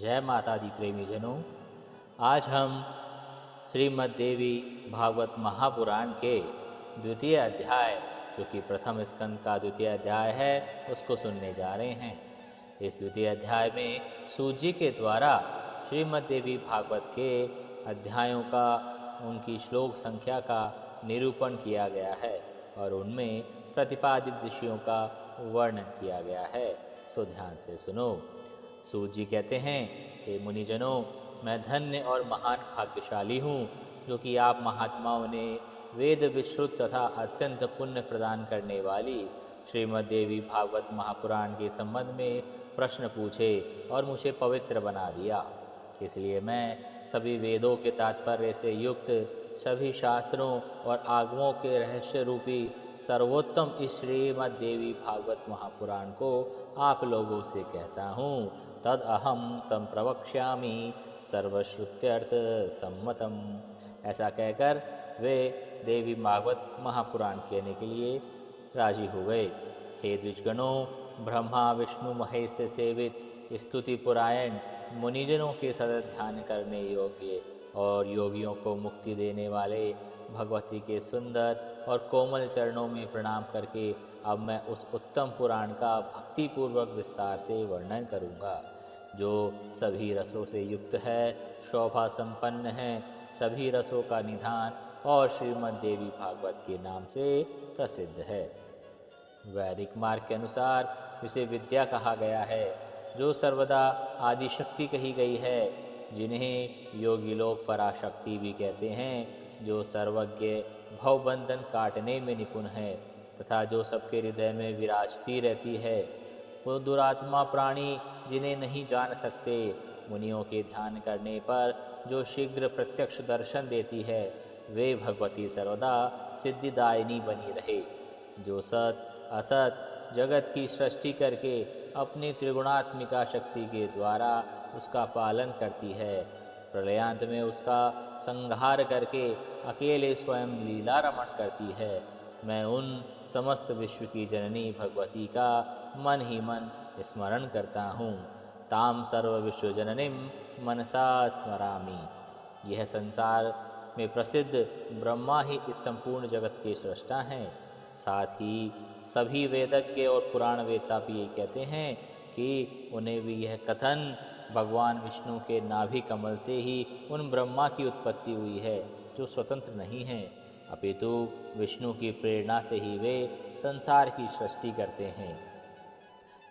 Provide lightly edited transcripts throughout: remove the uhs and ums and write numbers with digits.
जय माता दी प्रेमी जनों। आज हम श्रीमद् देवी भागवत महापुराण के द्वितीय अध्याय, जो कि प्रथम स्कंद का द्वितीय अध्याय है, उसको सुनने जा रहे हैं। इस द्वितीय अध्याय में सूत जी के द्वारा श्रीमद् देवी भागवत के अध्यायों का, उनकी श्लोक संख्या का निरूपण किया गया है और उनमें प्रतिपादित विषयों का वर्णन किया गया है। सो ध्यान से सुनो। सूत जी कहते हैं, हे मुनिजनों, मैं धन्य और महान भाग्यशाली हूँ, जो कि आप महात्माओं ने वेद विश्रुत तथा अत्यंत पुण्य प्रदान करने वाली श्रीमद् देवी भागवत महापुराण के संबंध में प्रश्न पूछे और मुझे पवित्र बना दिया। इसलिए मैं सभी वेदों के तात्पर्य से युक्त सभी शास्त्रों और आगमों के रहस्य रूपी सर्वोत्तम इस श्रीमद् देवी भागवत महापुराण को आप लोगों से कहता हूँ। तद अहम संप्रवक्ष्यामि सर्वश्रुत्यर्थ सम्मतम। ऐसा कहकर वे देवी भागवत महापुराण कहने के लिए राजी हो गए। हे द्विजगणों, ब्रह्मा विष्णु महेश से सेवित स्तुति पुरायण मुनिजनों के सतत ध्यान करने योग्य और योगियों को मुक्ति देने वाले भगवती के सुंदर और कोमल चरणों में प्रणाम करके अब मैं उस उत्तम पुराण का भक्तिपूर्वक विस्तार से वर्णन करूँगा, जो सभी रसों से युक्त है, शोभा संपन्न है, सभी रसों का निधान और श्रीमद् देवी भागवत के नाम से प्रसिद्ध है। वैदिक मार्ग के अनुसार इसे विद्या कहा गया है, जो सर्वदा आदि शक्ति कही गई है, जिन्हें योगी लोग पराशक्ति भी कहते हैं, जो सर्वज्ञ भवबंधन काटने में निपुण है तथा जो सबके हृदय में विराजती रहती है। वो दुरात्मा प्राणी जिन्हें नहीं जान सकते, मुनियों के ध्यान करने पर जो शीघ्र प्रत्यक्ष दर्शन देती है, वे भगवती सर्वदा सिद्धिदायिनी बनी रहे, जो सत असत जगत की सृष्टि करके अपनी त्रिगुणात्मिका शक्ति के द्वारा उसका पालन करती है, प्रलयांत में उसका संहार करके अकेले स्वयं लीला रमण करती है। मैं उन समस्त विश्व की जननी भगवती का मन ही मन स्मरण करता हूँ। ताम सर्व विश्व जननीम मनसा स्मरामि। यह संसार में प्रसिद्ध ब्रह्मा ही इस संपूर्ण जगत के सृष्टा हैं। साथ ही सभी वेदज्ञ और पुराण वेत्ता भी ये कहते हैं कि उन्हें भी यह कथन भगवान विष्णु के नाभि कमल से ही उन ब्रह्मा की उत्पत्ति हुई है, जो स्वतंत्र नहीं हैं, अपितु विष्णु की प्रेरणा से ही वे संसार की सृष्टि करते हैं।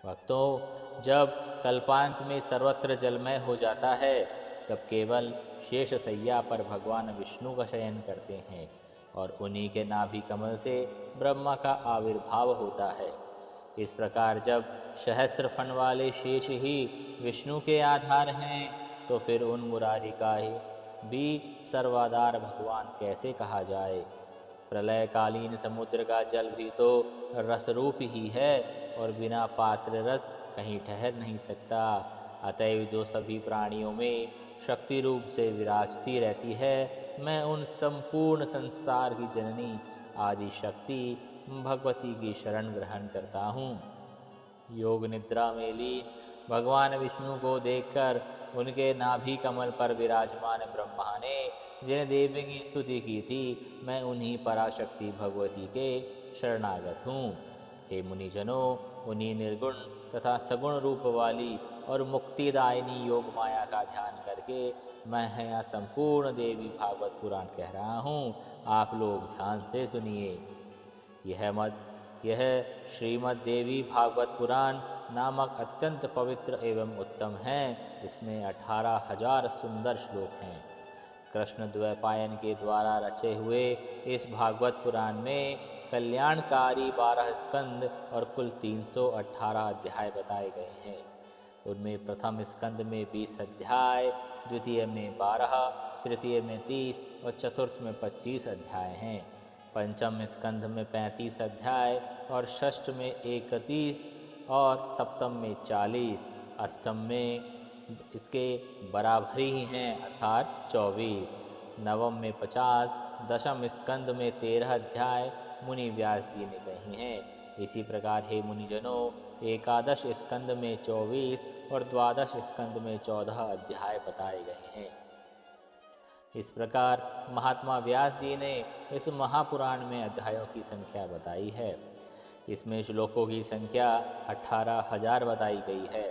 भक्तों, जब कल्पांत में सर्वत्र जलमय हो जाता है, तब केवल शेष शैया पर भगवान विष्णु का शयन करते हैं और उन्हीं के नाभि कमल से ब्रह्मा का आविर्भाव होता है। इस प्रकार जब सहस्त्र फण वाले शेष ही विष्णु के आधार हैं, तो फिर उन मुरारी का भी सर्वाधार भगवान कैसे कहा जाए। प्रलयकालीन समुद्र का जल भी तो रसरूप ही है और बिना पात्र रस कहीं ठहर नहीं सकता। अतएव जो सभी प्राणियों में शक्ति रूप से विराजती रहती है, मैं उन संपूर्ण संसार की जननी आदि शक्ति भगवती की शरण ग्रहण करता हूँ। योग निद्रा में लीन भगवान विष्णु को देखकर उनके नाभि कमल पर विराजमान ब्रह्मा ने जिन देवी की स्तुति की थी, मैं उन्हीं पराशक्ति भगवती के शरणागत हूँ। हे मुनिजनों, उन्हीं निर्गुण तथा सगुण रूप वाली और मुक्तिदायिनी योग माया का ध्यान करके मैं यहाँ संपूर्ण देवी भागवत पुराण कह रहा हूँ। आप लोग ध्यान से सुनिए। यह श्रीमद् देवी भागवत पुराण नामक अत्यंत पवित्र एवं उत्तम है। इसमें 18,000 सुंदर श्लोक हैं। कृष्ण द्वैपायन के द्वारा रचे हुए इस भागवत पुराण में कल्याणकारी 12 स्कंद और कुल 318 अध्याय बताए गए हैं। उनमें प्रथम स्कंद में 20 अध्याय, द्वितीय में 12, तृतीय में 30 और चतुर्थ में 25 अध्याय हैं। पंचम स्कंध में 35 अध्याय और षष्ठ में 31 और सप्तम में 40, अष्टम में इसके बराबर ही हैं अर्थात 24, नवम में 50, दशम स्कंद में 13 अध्याय मुनि व्यास जी ने कहे हैं। इसी प्रकार हे मुनिजनों, एकादश स्कंद में 24 और द्वादश स्कंद में 14 अध्याय बताए गए हैं। इस प्रकार महात्मा व्यास जी ने इस महापुराण में अध्यायों की संख्या बताई है। इसमें श्लोकों की संख्या 18,000 बताई गई है।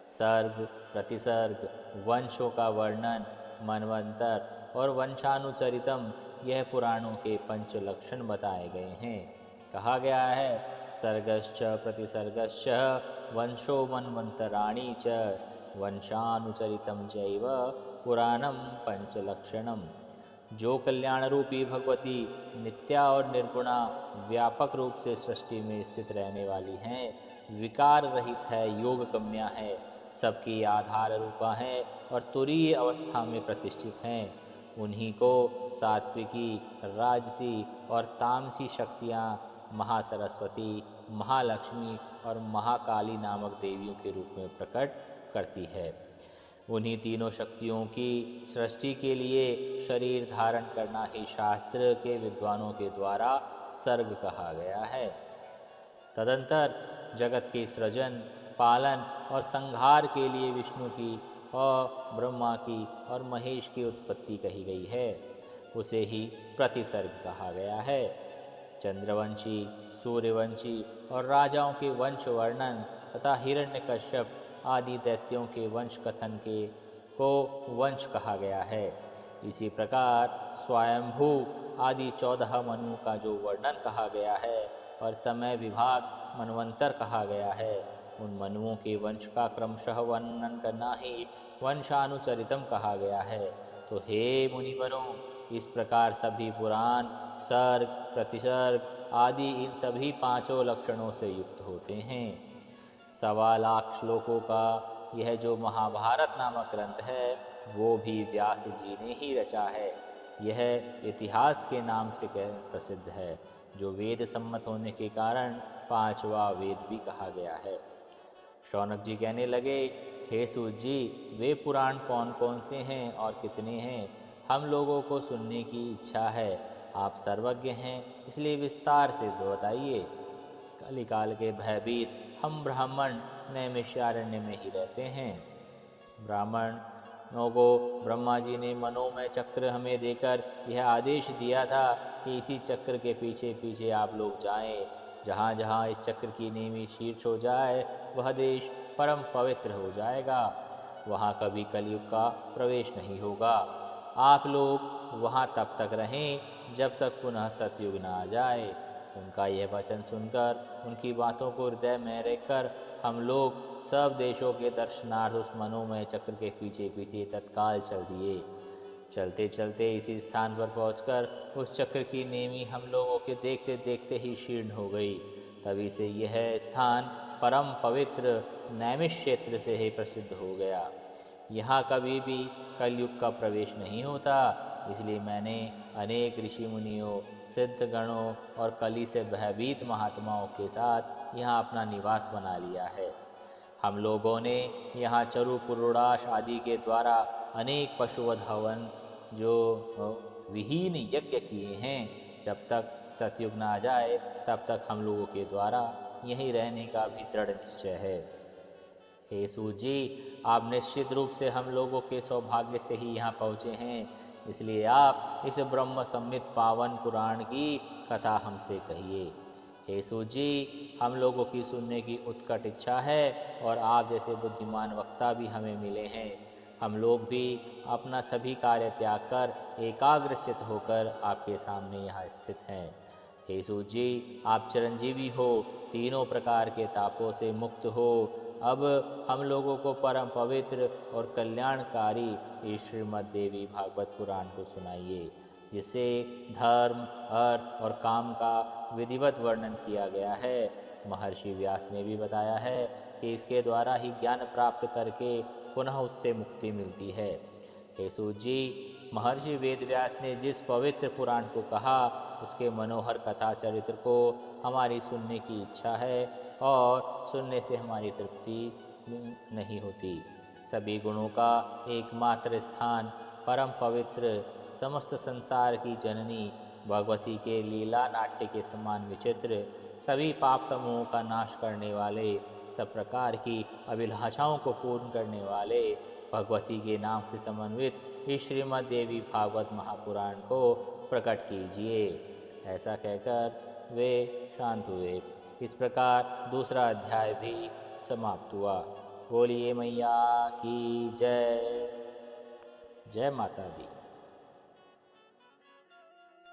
सर्ग, प्रतिसर्ग, वंशों का वर्णन, मनवंतर और वंशानुचरितम, यह पुराणों के पंच लक्षण बताए गए हैं। कहा गया है, सर्गश्च प्रतिसर्गश्च वंशो मनवंतराणि च वंशानुचरितम चैव पुराणम पंचलक्षणम। जो कल्याण रूपी भगवती नित्या और निर्गुणा व्यापक रूप से सृष्टि में स्थित रहने वाली हैं, विकार रहित है, योग गम्या है, सबकी आधार रूपा है और तुरीय अवस्था में प्रतिष्ठित हैं, उन्हीं को सात्विकी, राजसी और तामसी शक्तियाँ महासरस्वती, महालक्ष्मी और महाकाली नामक देवियों के रूप में प्रकट करती है। उन्हीं तीनों शक्तियों की सृष्टि के लिए शरीर धारण करना ही शास्त्र के विद्वानों के द्वारा सर्ग कहा गया है। तदंतर जगत के सृजन, पालन और संहार के लिए विष्णु की और ब्रह्मा की और महेश की उत्पत्ति कही गई है, उसे ही प्रतिसर्ग कहा गया है। चंद्रवंशी, सूर्यवंशी और राजाओं के वंश वर्णन तथा हिरण्यकश्यप आदि दैत्यों के वंश कथन के को वंश कहा गया है। इसी प्रकार स्वयंभू आदि 14 मनु का जो वर्णन कहा गया है और समय विभाग मनवंतर कहा गया है, उन मनुओं के वंश का क्रमशः वर्णन करना ही वंशानुचरितम कहा गया है। तो हे मुनिवरों, इस प्रकार सभी पुराण सर्ग, प्रतिसर्ग आदि इन सभी पांचों लक्षणों से युक्त होते हैं। 1.25 लाख श्लोकों का यह जो महाभारत नामक ग्रंथ है, वो भी व्यास जी ने ही रचा है। यह इतिहास के नाम से प्रसिद्ध है, जो वेद सम्मत होने के कारण 5वां वेद भी कहा गया है। शौनक जी कहने लगे, हे सूत जी, वे पुराण कौन कौन से हैं और कितने हैं? हम लोगों को सुनने की इच्छा है। आप सर्वज्ञ हैं, इसलिए विस्तार से बताइए। कलिकाल के भयभीत हम ब्राह्मण नैमिषारण्य में ही रहते हैं। ब्राह्मणों को ब्रह्मा जी ने मनोमय चक्र हमें देकर यह आदेश दिया था कि इसी चक्र के पीछे पीछे आप लोग जाएं। जहाँ जहाँ इस चक्र की नेमी शीर्ष हो जाए, वह देश परम पवित्र हो जाएगा। वहाँ कभी कलयुग का प्रवेश नहीं होगा। आप लोग वहाँ तब तक रहें जब तक पुनः सतयुग न आ जाए। उनका यह वचन सुनकर, उनकी बातों को हृदय में रखकर हम लोग सब देशों के दर्शनार्थ उस मनोमय चक्र के पीछे पीछे तत्काल चल दिए। चलते चलते इसी स्थान पर पहुंचकर उस चक्र की नेमी हम लोगों के देखते देखते ही शीर्ण हो गई। तभी से यह स्थान परम पवित्र नैमिष क्षेत्र से ही प्रसिद्ध हो गया। यहाँ कभी भी कलयुग का प्रवेश नहीं होता, इसलिए मैंने अनेक ऋषि मुनियों, सिद्धगणों और कली से भयभीत महात्माओं के साथ यहाँ अपना निवास बना लिया है। हम लोगों ने यहाँ चरु पुरुड़ाश आदि के द्वारा अनेक पशुवध हवन जो विहीन यज्ञ किए हैं। जब तक सतयुग न आ जाए तब तक हम लोगों के द्वारा यहीं रहने का भी दृढ़ निश्चय है। हे सूत जी, आप निश्चित रूप से हम लोगों के सौभाग्य से ही यहाँ पहुँचे हैं, इसलिए आप इस ब्रह्म सम्मित पावन पुराण की कथा हमसे कहिए। हे सूत जी, हम लोगों की सुनने की उत्कट इच्छा है और आप जैसे बुद्धिमान वक्ता भी हमें मिले हैं। हम लोग भी अपना सभी कार्य त्याग कर एकाग्रचित होकर आपके सामने यहाँ स्थित हैं। हे सूत जी, आप चिरंजीवी हो, तीनों प्रकार के तापों से मुक्त हो। अब हम लोगों को परम पवित्र और कल्याणकारी इस श्रीमद् देवी भागवत पुराण को सुनाइए, जिससे धर्म, अर्थ और काम का विधिवत वर्णन किया गया है। महर्षि व्यास ने भी बताया है कि इसके द्वारा ही ज्ञान प्राप्त करके पुनः उससे मुक्ति मिलती है। हे सूत जी, महर्षि वेदव्यास ने जिस पवित्र पुराण को कहा, उसके मनोहर कथा चरित्र को हमारी सुनने की इच्छा है और सुनने से हमारी तृप्ति नहीं होती। सभी गुणों का एकमात्र स्थान, परम पवित्र, समस्त संसार की जननी भगवती के लीला नाट्य के समान विचित्र, सभी पाप समूहों का नाश करने वाले, सब प्रकार की अभिलाषाओं को पूर्ण करने वाले भगवती के नाम से समन्वित इस श्रीमद् देवी भागवत महापुराण को प्रकट कीजिए। ऐसा कहकर वे शांत हुए। इस प्रकार दूसरा अध्याय भी समाप्त हुआ। बोलिए मैया की जय। जय माता दी।